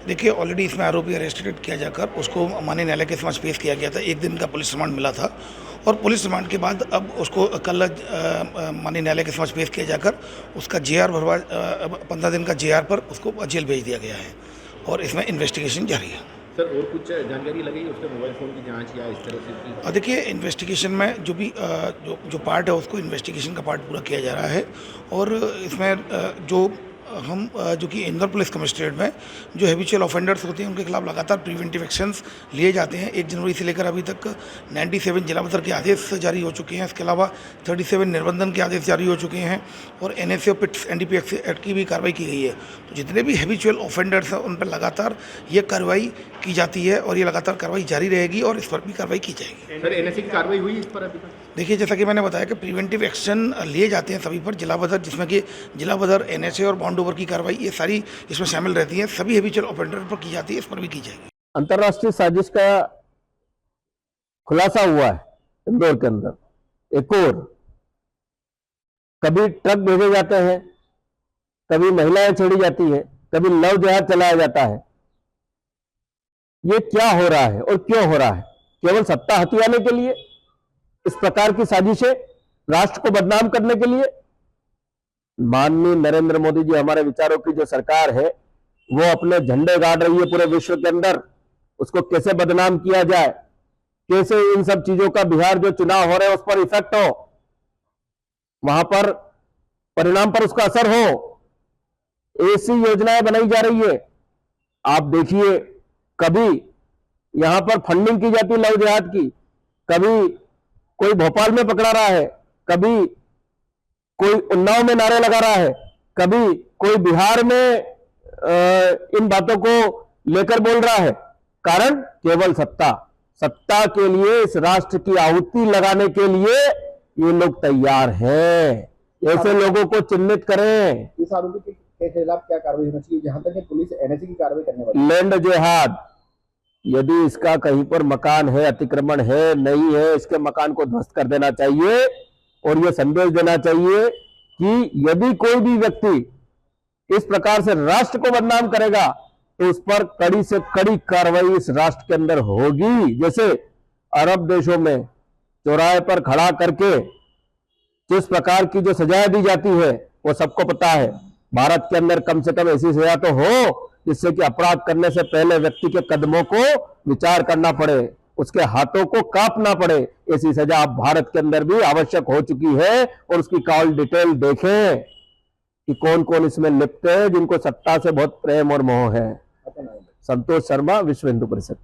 देखिए, ऑलरेडी इसमें आरोपी अरेस्टेड किया जाकर उसको माननीय न्यायालय के समक्ष पेश किया गया था। 1 दिन का पुलिस रिमांड मिला था और पुलिस रिमांड के बाद अब उसको कल माननीय न्यायालय के समक्ष पेश किया जाकर उसका जेआर भरवा 15 दिन का जेआर पर उसको जेल भेज दिया गया है और इसमें इन्वेस्टिगेशन जारी है। सर, और कुछ जानकारी लगी उसके मोबाइल फ़ोन की जांच या इस तरह से की? देखिए, इन्वेस्टिगेशन में जो भी जो पार्ट है उसको इन्वेस्टिगेशन का पार्ट पूरा किया जा रहा है और इसमें जो हम जो कि इंदौर पुलिस कमिश्नरेट में जो हैबिचुअल ऑफेंडर्स होते हैं उनके खिलाफ लगातार प्रिवेंटिव एक्शंस लिए जाते हैं। 1 जनवरी से लेकर अभी तक 97 जिला बदर के आदेश जारी हो चुके हैं। इसके अलावा 37 निर्बंधन के आदेश जारी हो चुके हैं और NSA पिट्स NDPS एक्ट की भी कार्रवाई की गई है। तो जितने भी हैबिचुअल ऑफेंडर्स हैं उन पर लगातार ये कार्रवाई की जाती है और ये लगातार कार्रवाई जारी रहेगी और इस पर भी कार्रवाई की जाएगी। सर, NSA की कार्रवाई हुई इस पर अभी तक? देखिए, जैसा कि मैंने बताया कि प्रिवेंटिव एक्शन लिए जाते हैं सभी पर, जिला बदर जिसमें कि जिला बदर NSA और बॉन्ड ओवर की कार्रवाई ये सारी इसमें शामिल रहती हैं। सभी हैबिचुअल ऑफेंडर पर की जाती है, इस पर भी की जाएगी। अंतर्राष्ट्रीय साजिश का खुलासा हुआ है इंदौर के अंदर। एक और कभी ट्रक भेजे जाते हैं, कभी महिलाएं छेड़ी जाती है, कभी लव जिहाद चलाया जाता है। ये क्या हो रहा है और क्यों हो रहा है? केवल सत्ता हथियाने के लिए इस प्रकार की साजिशें, राष्ट्र को बदनाम करने के लिए। माननीय नरेंद्र मोदी जी, हमारे विचारों की जो सरकार है वो अपने झंडे गाड़ रही है पूरे विश्व के अंदर। उसको कैसे बदनाम किया जाए, कैसे इन सब चीजों का बिहार जो चुनाव हो रहे हैं उस पर इफेक्ट हो, वहां पर परिणाम पर उसका असर हो, ऐसी योजनाएं बनाई जा रही है। आप देखिए, कभी यहां पर फंडिंग की जाती है लव जिहाद की, कभी कोई भोपाल में पकड़ा रहा है, कभी कोई उन्नाव में नारे लगा रहा है, कभी कोई बिहार में इन बातों को लेकर बोल रहा है। कारण केवल सत्ता। सत्ता के लिए, इस राष्ट्र की आहुति लगाने के लिए ये लोग तैयार हैं। ऐसे लोगों को चिन्हित करें। इस आरोपी के खिलाफ क्या कार्रवाई होनी चाहिए, जहां तक पुलिस NSA की कार्रवाई करने वाली? लैंड जिहाद, यदि इसका कहीं पर मकान है, अतिक्रमण है, नहीं है, इसके मकान को ध्वस्त कर देना चाहिए और यह संदेश देना चाहिए कि यदि कोई भी व्यक्ति इस प्रकार से राष्ट्र को बदनाम करेगा तो उस पर कड़ी से कड़ी कार्रवाई इस राष्ट्र के अंदर होगी। जैसे अरब देशों में चौराहे पर खड़ा करके जिस प्रकार की जो सजाएं दी जाती है वो सबको पता है। भारत के अंदर कम से कम ऐसी सजा तो हो जिससे कि अपराध करने से पहले व्यक्ति के कदमों को विचार करना पड़े, उसके हाथों को कांपना पड़े। ऐसी सजा अब भारत के अंदर भी आवश्यक हो चुकी है और उसकी कॉल डिटेल देखें कि कौन कौन इसमें लिप्त है, जिनको सत्ता से बहुत प्रेम और मोह है। संतोष शर्मा, विश्व हिंदू परिषद।